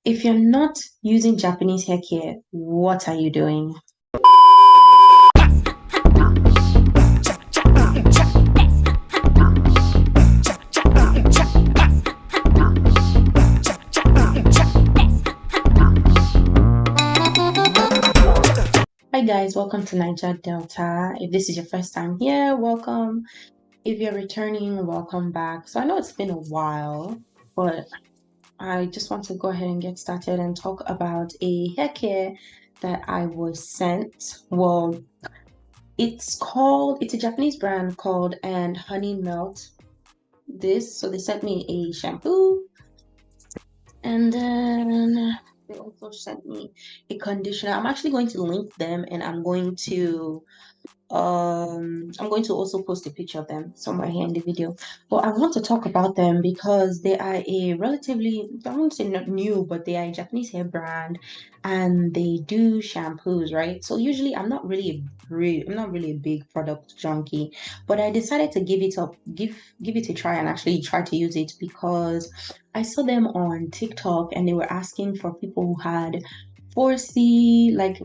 If you're not using Japanese hair care, what are you doing? Hi guys, welcome to Niger Delta. If this is your first time here, welcome. If you're returning, welcome back. So I know it's been a while, but I just want to go ahead and get started and talk about a hair care that I was sent. Well, it's a Japanese brand called and Honey Melt this. So they sent me a shampoo and then they also sent me a conditioner. I'm actually going to link them and I'm going to also post a picture of them somewhere here in the video. But I want to talk about them because they are a relatively, I won't say not new, but they are a Japanese hair brand and they do shampoos, right? So usually I'm not really a big product junkie, but I decided to give it a try and actually try to use it because I saw them on TikTok and they were asking for people who had 4C, like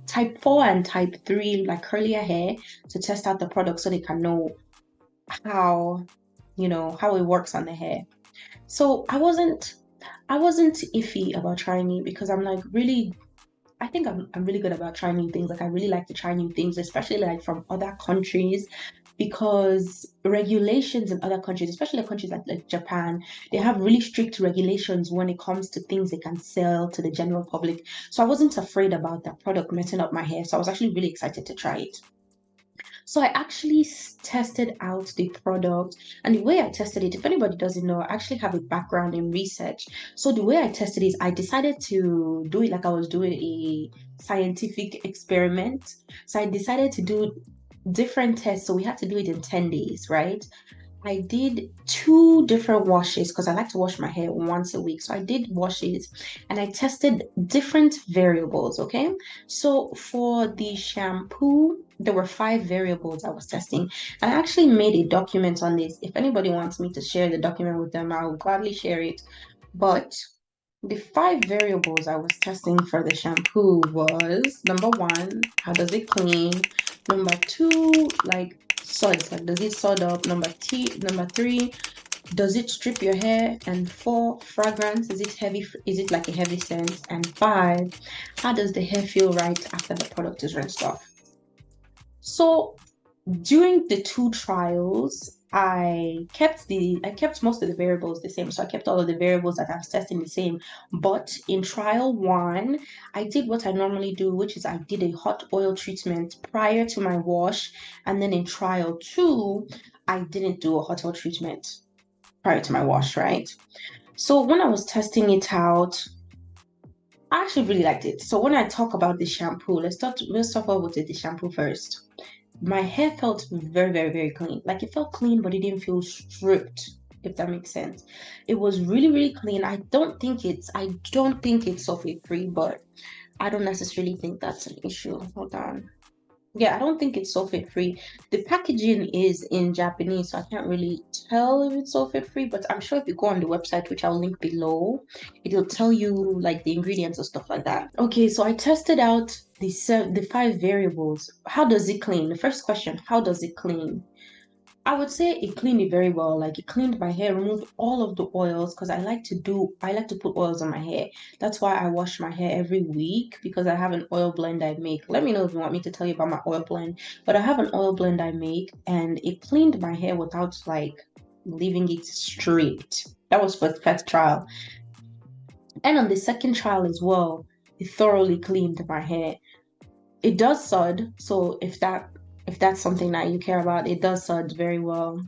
type 4 and type 3 like curlier hair to test out the product so they can know how how it works on the hair. So I wasn't iffy about trying it because I'm like really I think I'm really good about trying new things. Like I really like to try new things, especially like from other countries, because regulations in other countries, especially countries like Japan, they have really strict regulations when it comes to things they can sell to the general public. So I wasn't afraid about that product messing up my hair. So I was actually really excited to try it. So I actually tested out the product, and the way I tested it, if anybody doesn't know, I actually have a background in research. So the way I tested is I decided to do it like I was doing a scientific experiment. So I decided to do different tests. So we had to do it in 10 days, right? I did two different washes because I like to wash my hair once a week. So I did washes and I tested different variables. Okay. So for the shampoo, there were five variables I was testing. I actually made a document on this. If anybody wants me to share the document with them, I'll gladly share it. But the five variables I was testing for the shampoo was number one, how does it clean? Number two, like suds, like does it sud up? Number three, does it strip your hair? And four, fragrance, is it heavy? Is it like a heavy scent? And five, how does the hair feel right after the product is rinsed off? So during the two trials, I kept most of the variables the same. So I kept all of the variables that I was testing the same. But in trial one, I did what I normally do, which is I did a hot oil treatment prior to my wash. And then in trial two, I didn't do a hot oil treatment prior to my wash, right? So when I was testing it out, I actually really liked it. So when I talk about the shampoo, let's talk about the shampoo first. My hair felt very, very, very clean. Like it felt clean, but it didn't feel stripped, if that makes sense. It was really, really clean. I don't think it's sulfate free, but I don't necessarily think that's an issue. Hold on. Yeah, I don't think it's sulfate free. The packaging is in Japanese, so I can't really tell if it's sulfate free, but I'm sure if you go on the website, which I'll link below, it'll tell you like the ingredients and stuff like that. Okay, so I tested out the five variables. How does it clean? The first question, how does it clean? I would say it cleaned it very well. Like it cleaned my hair, removed all of the oils because I like to put oils on my hair. That's why I wash my hair every week because I have an oil blend I make. Let me know if you want me to tell you about my oil blend. But I have an oil blend I make and it cleaned my hair without like leaving it stripped. That was for the first trial. And on the second trial as well, it thoroughly cleaned my hair. It does sud, so if that's something that you care about, it does sud very well.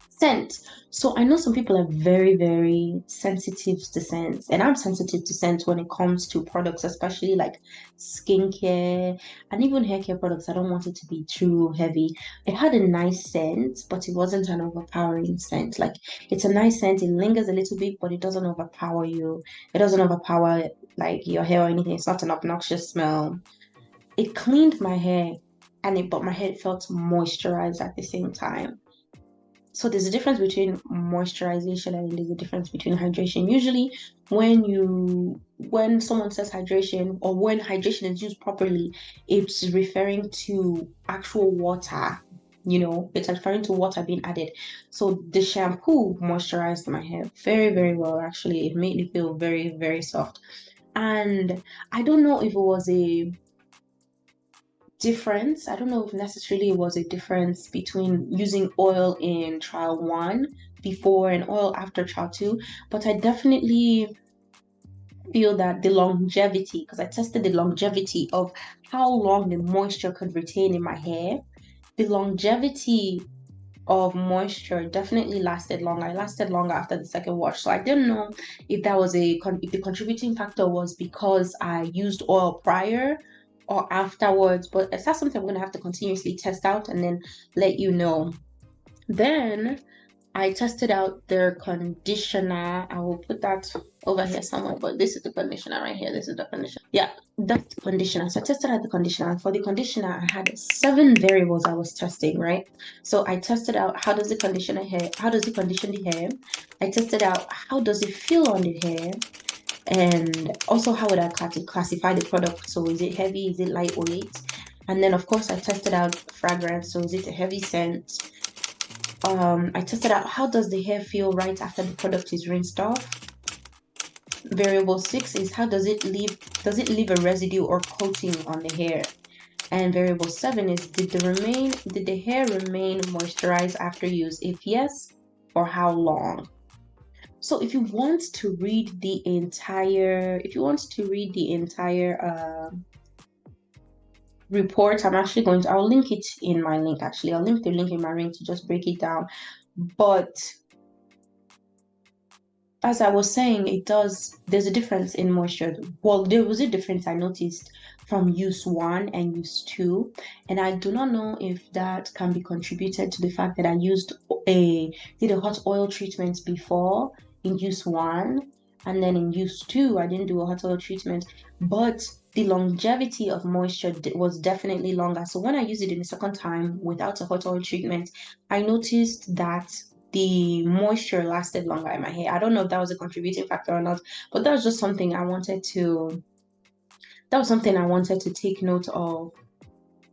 Scent. So I know some people are very, very sensitive to scents, and I'm sensitive to scents when it comes to products, especially like skincare and even hair care products. I don't want it to be too heavy. It had a nice scent, but it wasn't an overpowering scent. Like it's a nice scent, it lingers a little bit, but it doesn't overpower you. It doesn't overpower like your hair or anything. It's not an obnoxious smell. It cleaned my hair but my hair felt moisturized at the same time. So there's a difference between moisturization and there's a difference between hydration. Usually when someone says hydration or when hydration is used properly, it's referring to actual water. It's referring to water being added. So the shampoo moisturized my hair very, very well. Actually, it made me feel very, very soft. And I don't know if it was a difference. I don't know if necessarily it was a difference between using oil in trial one before and oil after trial two, but I definitely feel that the longevity, because I tested the longevity of how long the moisture could retain in my hair, the longevity of moisture definitely lasted longer. I lasted longer after the second wash. So I didn't know if that was if the contributing factor was because I used oil prior or afterwards, but it's not something I'm going to have to continuously test out and then let you know. Then I tested out their conditioner. I will put that over here somewhere, but this is the conditioner right here. This is the conditioner. Yeah, that's the conditioner. So I tested out the conditioner. For the conditioner, I had 7 variables I was testing, right? So I tested out how does the condition the hair? I tested out how does it feel on the hair? And also how would I classify the product? So is it heavy? Is it lightweight? And then of course I tested out fragrance. So is it a heavy scent? I tested out how does the hair feel right after the product is rinsed off. Variable 6 is how does it leave a residue or coating on the hair. And variable 7 is did the hair remain moisturized after use? If yes, for how long? So if you want to read the entire report, I'll link it in my link actually. I'll link the link in my link to just break it down. But as I was saying, there's a difference in moisture. Well, there was a difference I noticed from use 1 and use 2. And I do not know if that can be contributed to the fact that I did a hot oil treatment before in use 1. And then in use 2, I didn't do a hot oil treatment. But the longevity of moisture was definitely longer. So when I used it in the second time without a hot oil treatment, I noticed that the moisture lasted longer in my hair. I don't know if that was a contributing factor or not, but that was just something I wanted to take note of.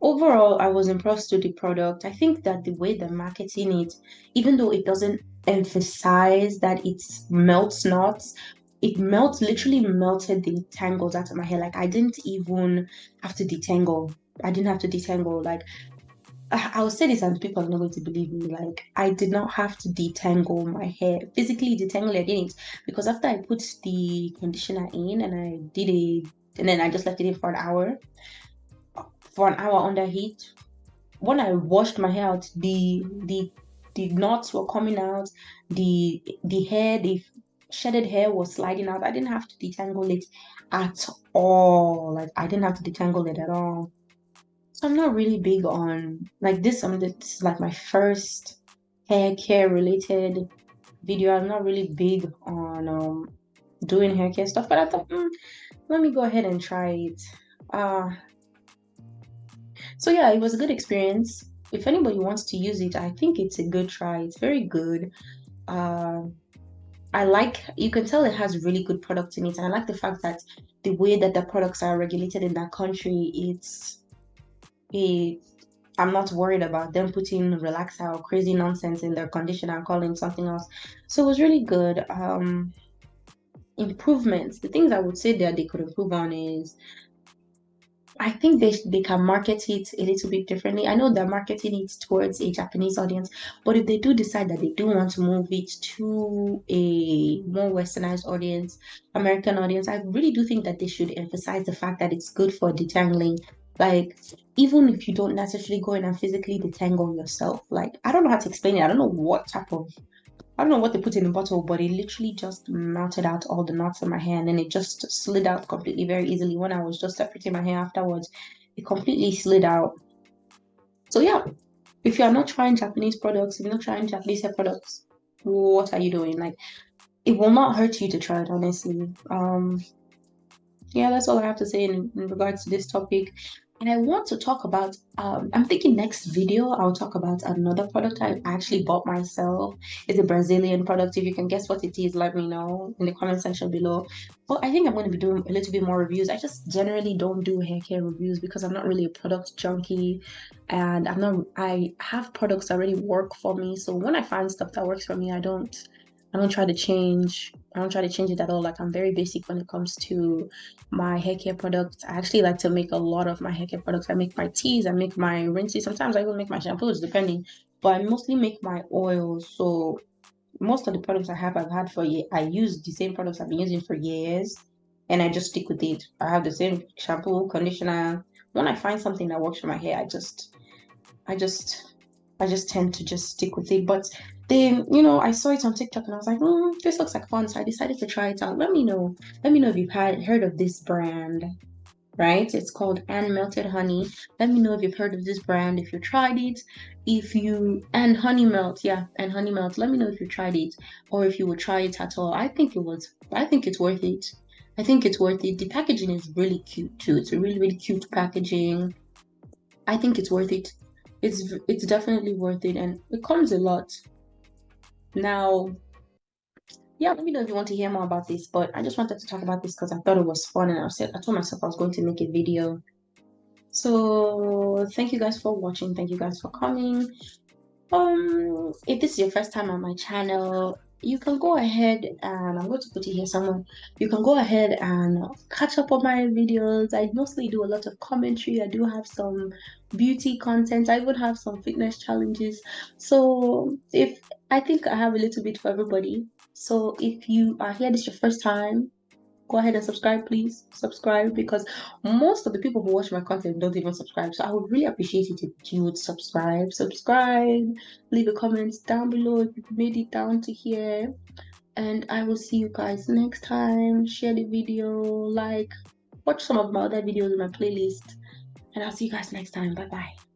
Overall, I was impressed with the product. I think that the way they're marketing it, even though it doesn't emphasize that it melts knots, literally melted the tangles out of my hair. Like I didn't even have to detangle. Like I'll say this and people are not going to believe me. Like, I did not have to detangle my hair. Physically detangle, I didn't. Because after I put the conditioner in and then I just left it in for an hour. For an hour under heat. When I washed my hair out, the knots were coming out. The shedded hair was sliding out. I didn't have to detangle it at all. Like, I didn't have to detangle it at all. So I'm not really big on like this. This is like my first hair care related video. I'm not really big on doing hair care stuff, but I thought, let me go ahead and try it. So yeah, it was a good experience. If anybody wants to use it, I think it's a good try. It's very good. You can tell it has really good products in it, and I like the fact that the way that the products are regulated in that country, I'm not worried about them putting relaxer or crazy nonsense in their conditioner and calling something else. So it was really good. Improvements. The things I would say that they could improve on is I think they can market it a little bit differently. I know they're marketing it towards a Japanese audience, but if they do decide that they do want to move it to a more westernized audience, American audience, I really do think that they should emphasize the fact that it's good for detangling. Like, even if you don't necessarily go in and physically detangle yourself, like, I don't know how to explain it. I don't know what they put in the bottle, but it literally just melted out all the knots in my hair and then it just slid out completely very easily. When I was just separating my hair afterwards, it completely slid out. So yeah, if you're not trying Japanese products, if you're not trying Japanese hair products, what are you doing? Like, it will not hurt you to try it, honestly. Yeah, that's all I have to say in regards to this topic. And I want to talk about, I'm thinking next video, I'll talk about another product I actually bought myself. It's a Brazilian product. If you can guess what it is, let me know in the comment section below. But I think I'm going to be doing a little bit more reviews. I just generally don't do hair care reviews because I'm not really a product junkie, and I have products that already work for me. So when I find stuff that works for me, I don't try to change. I don't try to change it at all. Like, I'm very basic when it comes to my hair care products. I actually like to make a lot of my hair care products. I make my teas, I make my rinses. Sometimes I even make my shampoos, depending. But I mostly make my oils. So most of the products I've had for years. I use the same products I've been using for years, and I just stick with it. I have the same shampoo, conditioner. When I find something that works for my hair, I just I just tend to just stick with it. But then, I saw it on TikTok and I was like, this looks like fun. So I decided to try it out. Let me know. Let me know if you've heard of this brand, right? It's called Honey Melted Honey. Let me know if you've heard of this brand, if you tried it, and Honey Melt, yeah, and Honey Melt. Let me know if you tried it or if you would try it at all. I think it's worth it. I think it's worth it. The packaging is really cute too. It's a really, really cute packaging. I think it's worth it. It's definitely worth it, and it comes a lot. Now, yeah, let me know if you want to hear more about this, but I just wanted to talk about this because I thought it was fun, and I told myself I was going to make a video. So thank you guys for watching. Thank you guys for coming. If this is your first time on my channel, you can go ahead, and I'm going to put it here somewhere. You can go ahead and catch up on my videos. I mostly do a lot of commentary. I do have some beauty content. I even have some fitness challenges. So if I think I have a little bit for everybody. So if you are here, this is your first time, go ahead and subscribe, please subscribe, because most of the people who watch my content don't even subscribe. So I would really appreciate it if you would subscribe, leave a comment down below if you've made it down to here, and I will see you guys next time. Share the video, like, watch some of my other videos in my playlist, and I'll see you guys next time. Bye bye.